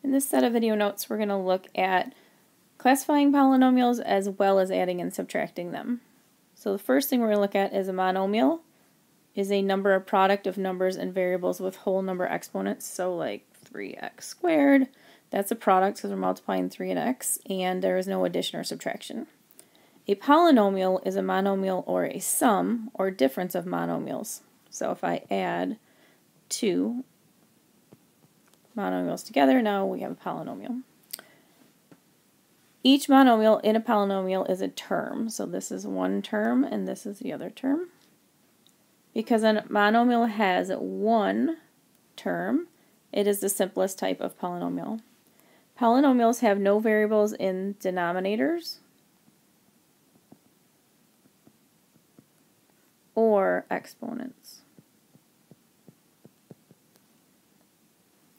In this set of video notes, we're going to look at classifying polynomials as well as adding and subtracting them. So the first thing we're going to look at is a monomial is a number or product of numbers and variables with whole number exponents. So like 3x squared, that's a product because we're multiplying 3 and x, and there is no addition or subtraction. A polynomial is a monomial or a sum or difference of monomials. So if I add two monomials together, now we have a polynomial. Each monomial in a polynomial is a term. So this is one term and this is the other term. Because a monomial has one term, it is the simplest type of polynomial. Polynomials have no variables in denominators or exponents.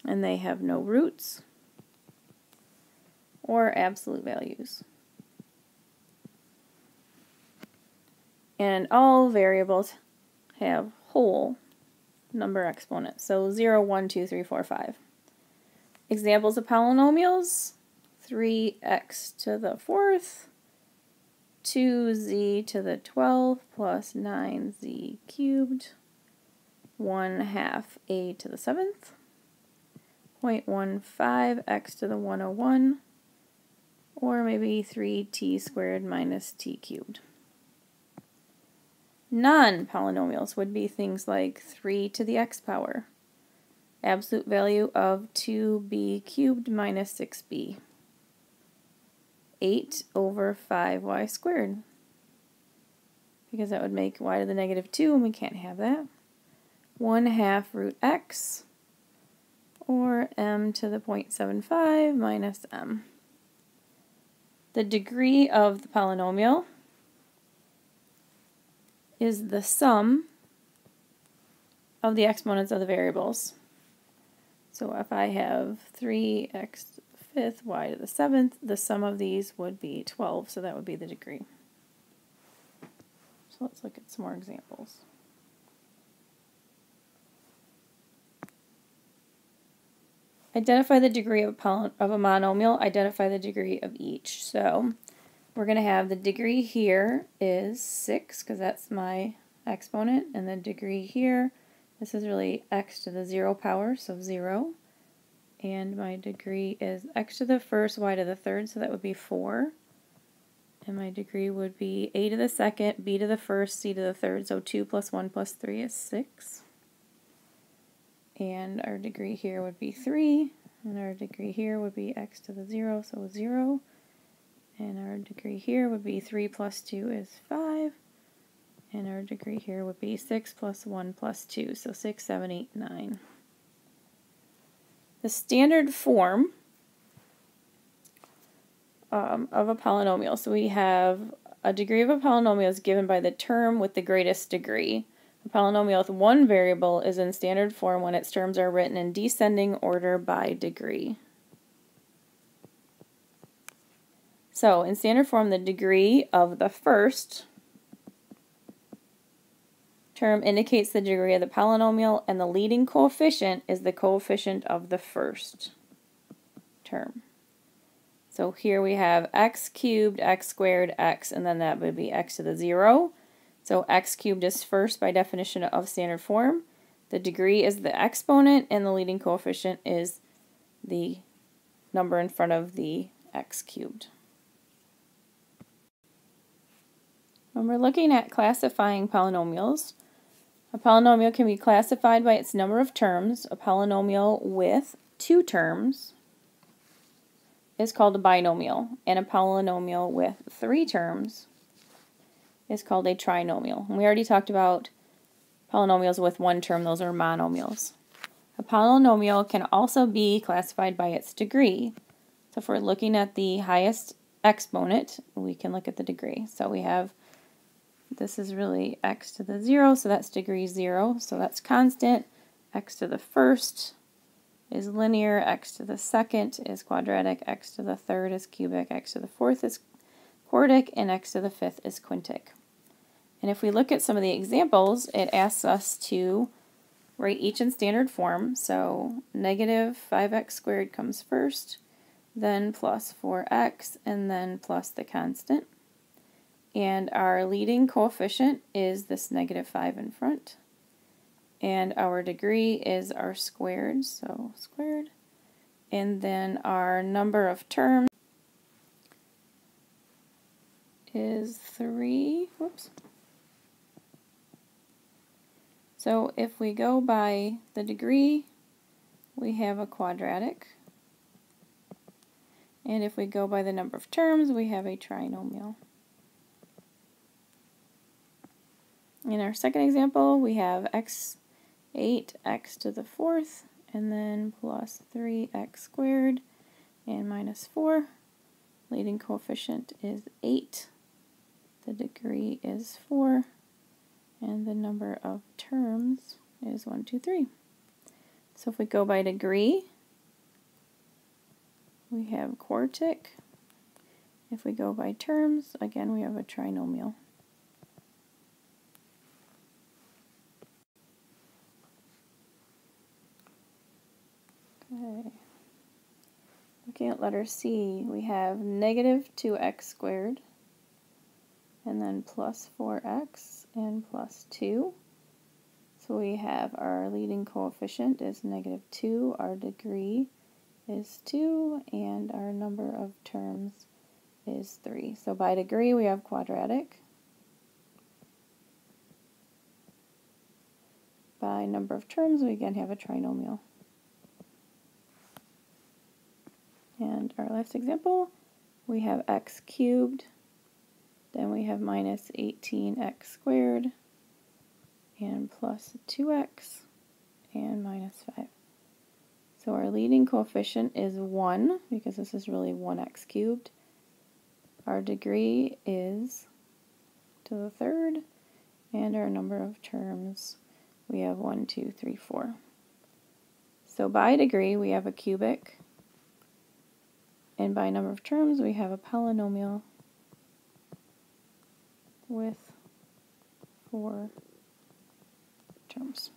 And they have no roots or absolute values. And all variables have whole number exponents. So 0, 1, 2, 3, 4, 5. Examples of polynomials: 3x to the 4th, 2z to the 12th plus 9z cubed, 1/2 a to the 7th, 0.15 x to the 101, or maybe 3t squared minus t cubed. Non-polynomials would be things like 3 to the x power, absolute value of 2b cubed minus 6b, 8 over 5y squared, because that would make y to the negative 2, and we can't have that, 1/2 root x, or m to the 0.75 minus m. The degree of the polynomial is the sum of the exponents of the variables. So if I have 3x to the 5th, y to the 7th, the sum of these would be 12, so that would be the degree. So let's look at some more examples. Identify the degree of a monomial, identify the degree of each. So we're going to have the degree here is 6, because that's my exponent, and the degree here, this is really x to the 0 power, so 0. And my degree is x to the 1st, y to the 3rd, so that would be 4. And my degree would be a to the 2nd, b to the 1st, c to the 3rd, so 2 plus 1 plus 3 is 6. And our degree here would be 3, and our degree here would be x to the 0, so 0. And our degree here would be 3 plus 2 is 5. And our degree here would be 6 plus 1 plus 2, so 6, 7, 8, 9. The standard form of a polynomial. So we have a degree of a polynomial is given by the term with the greatest degree. A polynomial with one variable is in standard form when its terms are written in descending order by degree. So in standard form, the degree of the first term indicates the degree of the polynomial, and the leading coefficient is the coefficient of the first term. So here we have x cubed, x squared, x, and then that would be x to the 0. So x cubed is first by definition of standard form. The degree is the exponent, and the leading coefficient is the number in front of the x cubed. When we're looking at classifying polynomials, a polynomial can be classified by its number of terms. A polynomial with 2 terms is called a binomial, and a polynomial with 3 terms is called a trinomial. And we already talked about polynomials with 1 term, those are monomials. A polynomial can also be classified by its degree. So if we're looking at the highest exponent, we can look at the degree. So we have, this is really x to the 0, so that's degree 0, so that's constant. X to the 1st is linear, x to the 2nd is quadratic, x to the 3rd is cubic, x to the 4th is quartic, and x to the 5th is quintic. And if we look at some of the examples, it asks us to write each in standard form. So negative 5x squared comes first, then plus 4x, and then plus the constant. And our leading coefficient is this negative 5 in front. And our degree is our squared, so squared. And then our number of terms is 3. Whoops. So if we go by the degree, we have a quadratic. And if we go by the number of terms, we have a trinomial. In our second example, we have 8x to the 4th, and then plus 3x squared and minus 4. Leading coefficient is 8. The degree is 4. And the number of terms is 1, 2, 3. So if we go by degree, we have quartic. If we go by terms, again we have a trinomial. Okay. Looking at letter C, we have negative 2x squared, and then plus 4x and plus 2. So we have our leading coefficient is negative 2, our degree is 2, and our number of terms is 3. So by degree we have quadratic. By number of terms we again have a trinomial. And our last example, we have x cubed, then we have minus 18x squared, and plus 2x, and minus 5. So our leading coefficient is 1, because this is really 1x cubed. Our degree is to the third, and our number of terms, we have 1, 2, 3, 4. So by degree, we have a cubic, and by number of terms, we have a polynomial with 4 terms.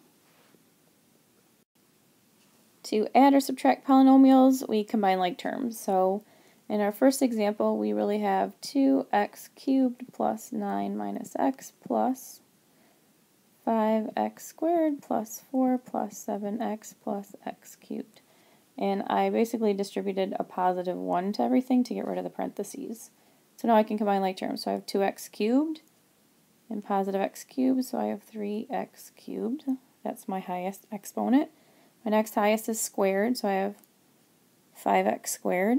To add or subtract polynomials, we combine like terms. So in our first example, we really have 2x cubed plus 9 minus x plus 5x squared plus 4 plus 7x plus x cubed. And I basically distributed a positive 1 to everything to get rid of the parentheses. So now I can combine like terms. So I have 2x cubed and positive x cubed, so I have 3x cubed. That's my highest exponent. My next highest is squared, so I have 5x squared.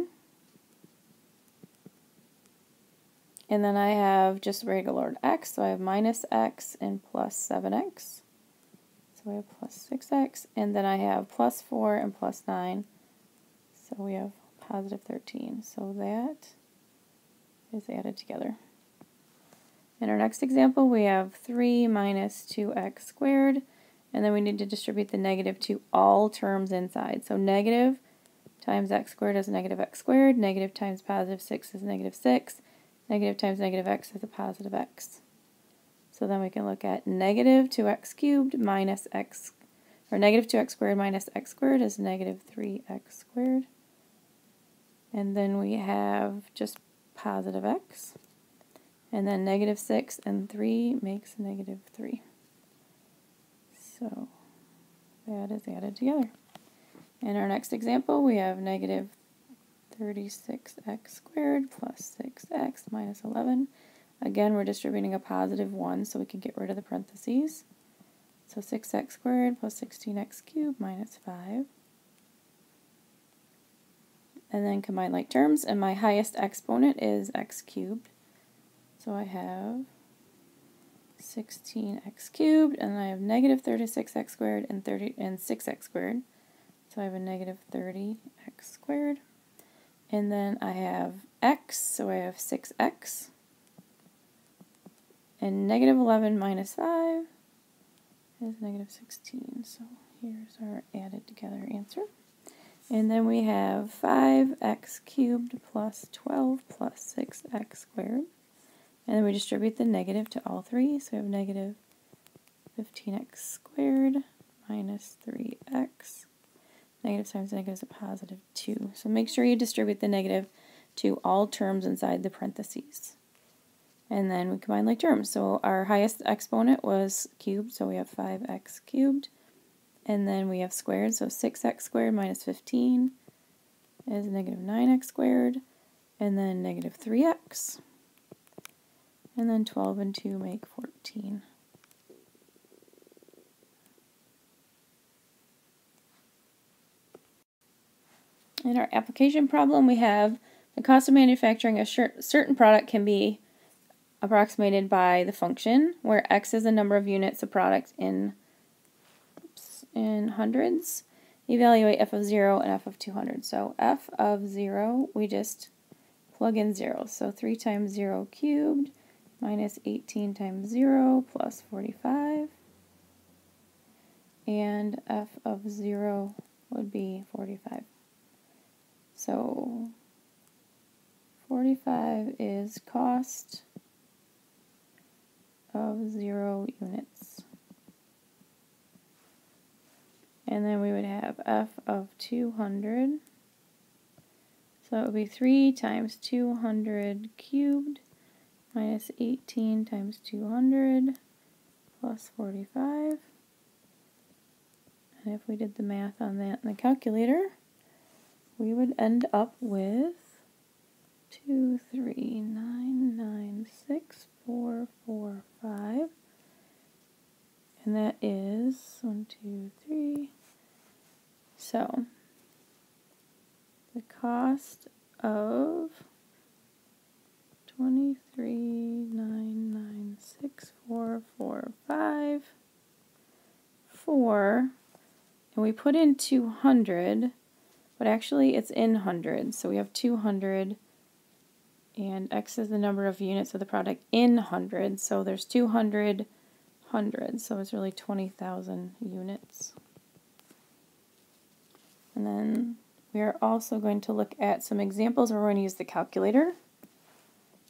And then I have just regular x, so I have minus x and plus 7x. So we have plus 6x, and then I have plus 4 and plus 9, so we have positive 13. So that is added together. In our next example, we have 3 minus 2x squared, and then we need to distribute the negative to all terms inside. So negative times x squared is negative x squared, negative times positive 6 is negative 6, negative times negative x is a positive x. So then we can look at negative 2x cubed minus x, or negative 2x squared minus x squared is negative 3x squared. And then we have just positive x. And then negative 6 and 3 makes negative 3. So that is added together. In our next example, we have negative 36x squared plus 6x minus 11. Again, we're distributing a positive 1 so we can get rid of the parentheses. So 6x squared plus 16x cubed minus 5. And then combine like terms, and my highest exponent is x cubed. So I have 16x cubed, and I have negative 36x squared and 6x squared. So I have a negative 30x squared. And then I have x, so I have 6x. And negative 11 minus 5 is negative 16. So here's our added together answer. And then we have 5x cubed plus 12 plus 6x squared. And then we distribute the negative to all three. So we have negative 15x squared minus 3x. Negative times negative is a positive 2. So make sure you distribute the negative to all terms inside the parentheses. And then we combine like terms. So our highest exponent was cubed, so we have 5x cubed. And then we have squared, so 6x squared minus 15 is negative 9x squared. And then negative 3x. And then 12 and 2 make 14. In our application problem, we have the cost of manufacturing a certain product can be approximated by the function, where x is the number of units of product in hundreds. Evaluate f of 0 and f of 200. So f of 0, we just plug in zeros. So 3 times 0 cubed minus 18 times 0 plus 45. And f of 0 would be 45. So 45 is cost of 0 units. And then we would have f of 200. So it would be 3 times 200 cubed minus 18 times 200 plus 45. And if we did the math on that in the calculator, we would end up with 2399645, and that is 1, 2, 3. So the cost of 2399645 and we put in 200. But actually it's in hundreds, so we have 200, and x is the number of units of the product in hundreds, so there's 200 hundreds, so it's really 20,000 units. And then we are also going to look at some examples where we're going to use the calculator.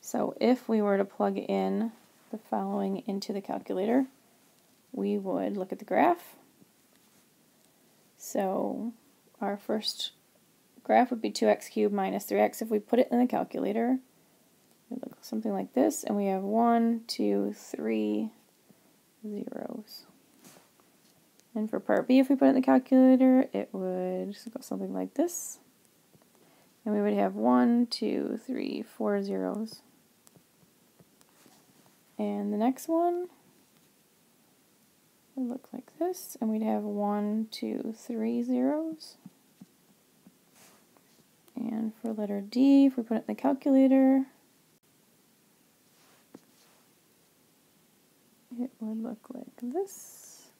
So if we were to plug in the following into the calculator, we would look at the graph. So our first graph would be 2x cubed minus 3x. If we put it in the calculator, it would look something like this, and we have 1, 2, 3 zeros. And for part B, if we put it in the calculator, it would go something like this. And we would have 1, 2, 3, 4 zeros. And the next one would look like this, and we'd have 1, 2, 3 zeros. And for letter D, if we put it in the calculator, it would look like this.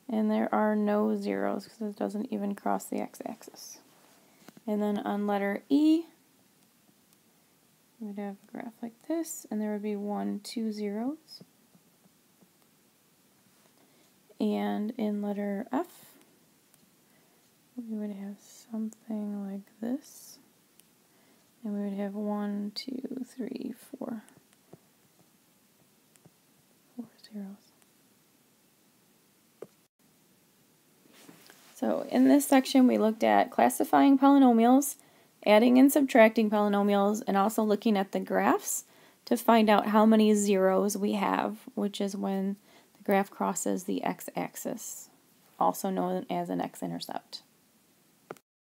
And there are no zeros because it doesn't even cross the x-axis. And then on letter E, we would have a graph like this, and there would be 1, 2 zeros. And in letter F, we would have something like this. And we would have 1, 2, 3, 4 zeros. So in this section we looked at classifying polynomials, adding and subtracting polynomials, and also looking at the graphs to find out how many zeros we have, which is when the graph crosses the x-axis, also known as an x-intercept.